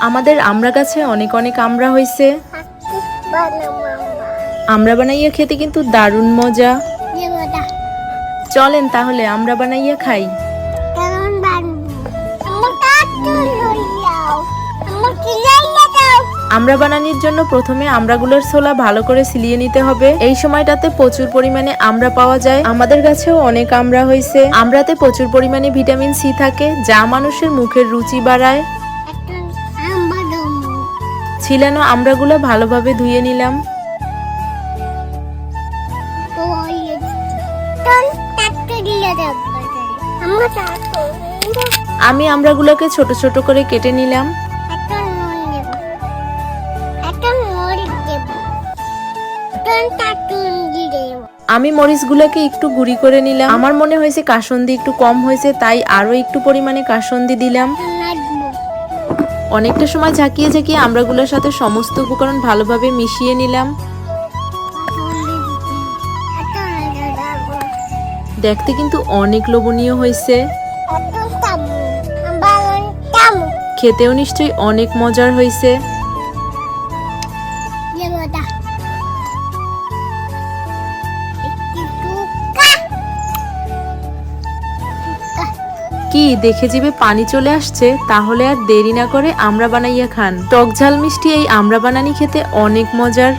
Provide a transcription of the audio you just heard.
আমাদের আমড়া গাছে অনেক অনেক আমড়া হয়েছে। আমড়া বানাইয়া খেতে কিন্তু দারুণ মজা। চলেন তাহলে আমড়া বানাইয়া খাই। আমড়া বানানোর জন্য প্রথমে আমড়াগুলোর ছোলা ভালো করে ছিলিয়ে নিতে হবে। এই সময়টাতে প্রচুর পরিমাণে আমড়া পাওয়া যায়। আমাদের গাছেও অনেক আমড়া হয়েছে। আমড়াতে প্রচুর পরিমাণে ভিটামিন সি থাকে, যা মানুষের মুখের রুচি বাড়ায়। ছিলানো আমড়াগুলো ভালোভাবে ধুয়ে নিলাম। আমি আমড়াগুলোকে ছোট ছোট করে কেটে নিলাম। আমি মরিচগুলোকে একটু গুঁড়ি করে নিলাম। আমার মনে হয়েছে কাসুন্দি একটু কম হয়েছে, তাই আরো একটু পরিমাণে কাসুন্দি দিলাম। অনেকটা সময় ঝাঁকিয়ে ঝাঁকিয়ে আমড়াগুলোর সাথে সমস্ত উপকরণ ভালোভাবে মিশিয়ে নিলাম। দেখতে কিন্তু অনেক লোভনীয় হয়েছে, খেতেও নিশ্চয়ই অনেক মজার হয়েছে। কি দেখে জিভে পানি চলে আসছে? তাহলে আর দেরি না করে আমড়া বানাইয়া খান। টক ঝাল মিষ্টি এই আমড়া বানানি খেতে অনেক মজার।